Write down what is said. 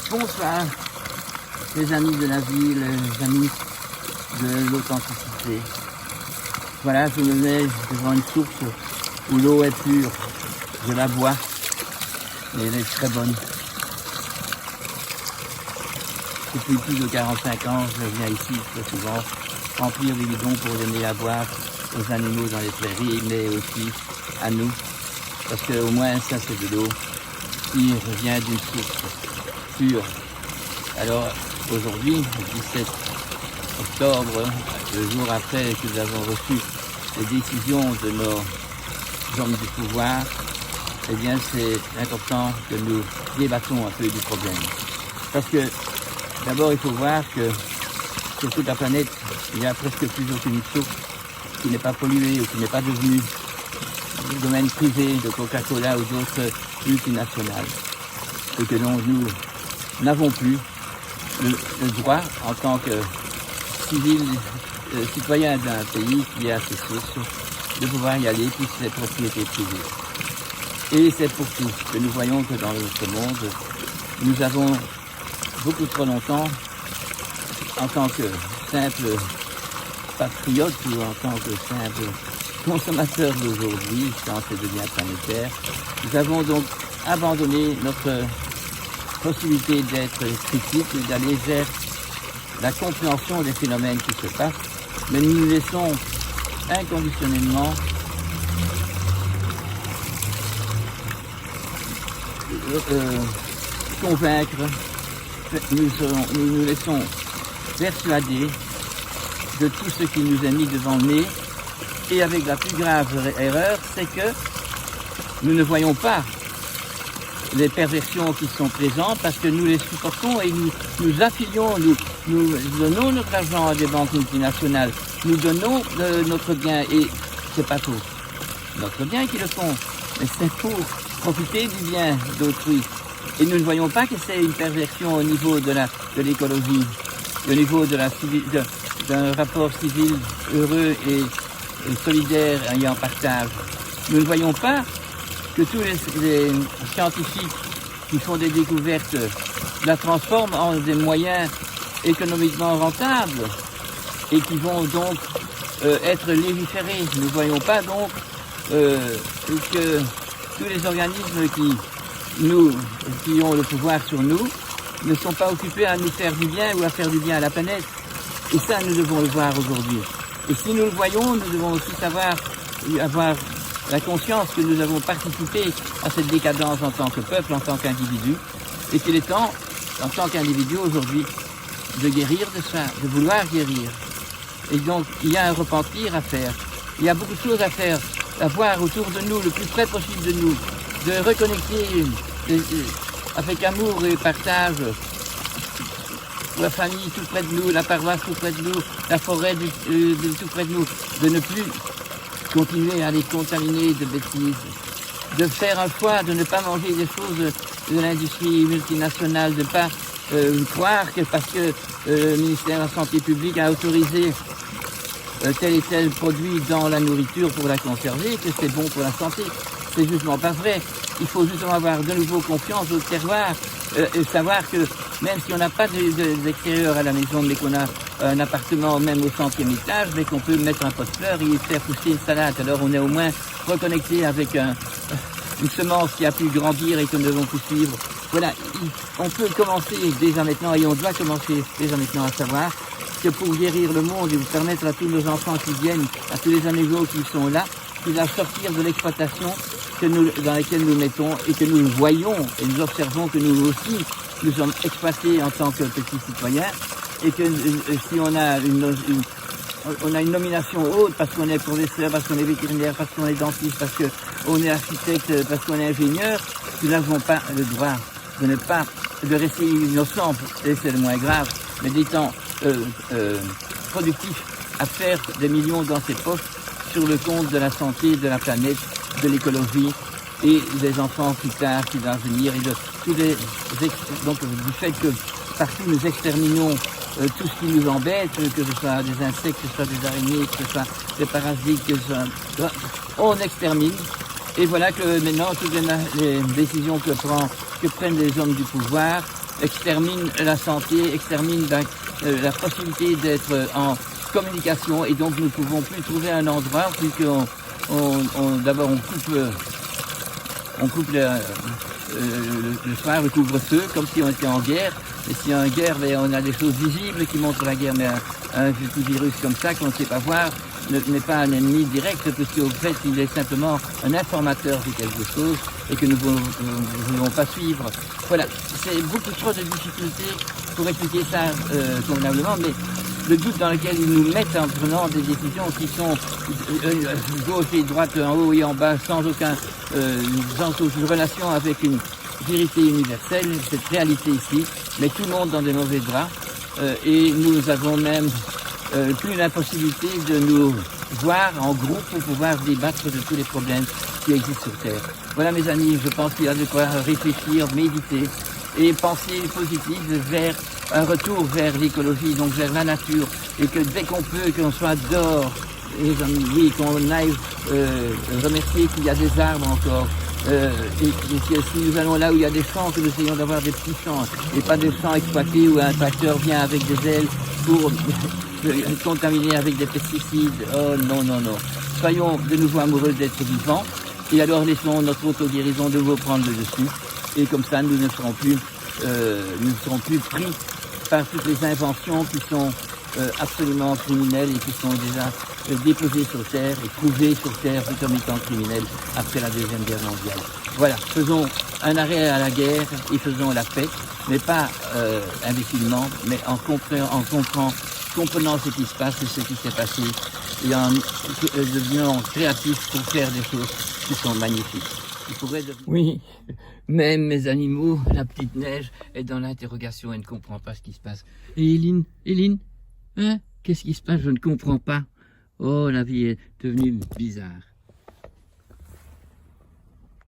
Bonsoir, les amis de la ville, les amis de l'authenticité. Voilà, je me mets devant une source où l'eau est pure. Je la bois et elle est très bonne. Depuis plus de 45 ans, je viens ici très souvent remplir des bidons pour donner à boire aux animaux dans les prairies, mais aussi à nous. Parce qu'au moins ça c'est de l'eau qui revient d'une source pure. Alors aujourd'hui, le 17 octobre, le jour après que nous avons reçu les décisions de nos hommes du pouvoir, eh bien c'est important que nous débattons un peu du problème. Parce que d'abord il faut voir que sur toute la planète, il n'y a presque plus aucune source qui n'est pas polluée ou qui n'est pas devenue du domaine privé de Coca-Cola ou d'autres multinationales. Et que donc nous n'avons plus le droit en tant que citoyen d'un pays qui a ses sources de pouvoir y aller puisque c'est propriété privée. Et c'est pour tout que nous voyons que dans notre monde, nous avons beaucoup trop longtemps, en tant que simple patriote ou en tant que simple consommateur d'aujourd'hui, quand c'est devient planétaire, nous avons donc abandonné notre possibilité d'être critique et d'aller vers la compréhension des phénomènes qui se passent, mais nous nous laissons inconditionnellement convaincre, nous nous laissons persuader de tout ce qui nous est mis devant le nez, et avec la plus grave erreur, c'est que nous ne voyons pas les perversions qui sont présentes parce que nous les supportons et nous affilions, nous donnons notre argent à des banques multinationales, nous donnons notre bien et c'est pas pour notre bien qu'ils le font, mais c'est pour profiter du bien d'autrui. Et nous ne voyons pas que c'est une perversion au niveau de l'écologie, au niveau d'un rapport civil heureux et solidaire et en partage. Nous ne voyons pas que tous les scientifiques qui font des découvertes la transforment en des moyens économiquement rentables et qui vont donc être légiférés. Nous ne voyons pas donc que tous les organismes qui ont le pouvoir sur nous ne sont pas occupés à nous faire du bien ou à faire du bien à la planète. Et ça, nous devons le voir aujourd'hui. Et si nous le voyons, nous devons aussi avoir la conscience que nous avons participé à cette décadence en tant que peuple, en tant qu'individu, et qu'il est temps, en tant qu'individu aujourd'hui, de guérir de ça, de vouloir guérir. Et donc, il y a un repentir à faire. Il y a beaucoup de choses à faire, à voir autour de nous, le plus près possible de nous, de reconnecter avec amour et partage la famille tout près de nous, la paroisse tout près de nous, la forêt tout près de nous, de ne plus continuer à les contaminer de bêtises, de faire un choix, de ne pas manger des choses de l'industrie multinationale, de ne pas croire que parce que le ministère de la Santé publique a autorisé tel et tel produit dans la nourriture pour la conserver, que c'est bon pour la santé. C'est justement pas vrai. Il faut justement avoir de nouveau confiance au terroir et savoir que même si on n'a pas d'extérieur à la maison, mais qu'on a un appartement même au 100e étage, mais qu'on peut mettre un pot de fleurs et faire pousser une salade. Alors on est au moins reconnecté avec une semence qui a pu grandir et que nous devons poursuivre. Voilà, on peut commencer déjà maintenant et on doit commencer déjà maintenant à savoir que pour guérir le monde et vous permettre à tous nos enfants qui viennent, à tous les animaux qui sont là, de sortir de l'exploitation dans laquelle nous mettons et que nous voyons et nous observons que nous aussi, nous sommes exploités en tant que petits citoyens et que si on a une nomination haute parce qu'on est professeur, parce qu'on est vétérinaire, parce qu'on est dentiste, parce qu'on est architecte, parce qu'on est ingénieur, nous n'avons pas le droit de rester innocents, et c'est le moins grave, mais d'étant productifs à faire des millions dans ses poches sur le compte de la santé, de la planète, de l'écologie et des enfants plus tard qui vont venir et de tous donc du fait que partout nous exterminons tout ce qui nous embête, que ce soit des insectes, que ce soit des araignées, que ce soit des parasites, que ce soit... on extermine. Et voilà que maintenant toutes les décisions que prennent les hommes du pouvoir extermine la santé, extermine la possibilité d'être en communication, et donc nous ne pouvons plus trouver un endroit puisqu'on d'abord on coupe le soir le couvre-feu comme si on était en guerre. Et si en guerre, on a des choses visibles qui montrent la guerre, mais un petit virus comme ça qu'on ne sait pas voir n'est pas un ennemi direct, puisqu'au fait il est simplement un informateur de quelque chose et que nous ne voulons pas suivre. Voilà, c'est beaucoup trop de difficultés pour expliquer ça convenablement, mais le doute dans lequel ils nous mettent en prenant des décisions qui sont gauche et droite, en haut et en bas, sans aucune relation avec une vérité universelle, cette réalité ici, met tout le monde dans de mauvais draps, et nous avons même plus la possibilité de nous voir en groupe pour pouvoir débattre de tous les problèmes qui existent sur Terre. Voilà mes amis, je pense qu'il y a de quoi réfléchir, méditer et penser positif vers un retour vers l'écologie, donc vers la nature, et que dès qu'on peut, qu'on soit dehors, et oui, qu'on aille remercier qu'il y a des arbres encore, et que si nous allons là où il y a des champs, que nous essayons d'avoir des petits champs, et pas des champs exploités où un tracteur vient avec des ailes pour contaminer avec des pesticides. Oh non, non, non. Soyons de nouveau amoureux d'être vivants, et alors laissons notre auto-guérison de nouveau prendre le dessus, et comme ça nous ne serons plus pris par toutes les inventions qui sont absolument criminelles et qui sont déjà déposées sur Terre et prouvées sur Terre comme étant criminelles après la Deuxième Guerre mondiale. Voilà, faisons un arrêt à la guerre et faisons la paix, mais pas imbécilement, mais en comprenant ce qui se passe et ce qui s'est passé, et en devenant créatifs pour faire des choses qui sont magnifiques. Oui, même mes animaux, la petite neige est dans l'interrogation et ne comprend pas ce qui se passe. Et Éline, hein, qu'est-ce qui se passe? Je ne comprends pas. Oh, la vie est devenue bizarre.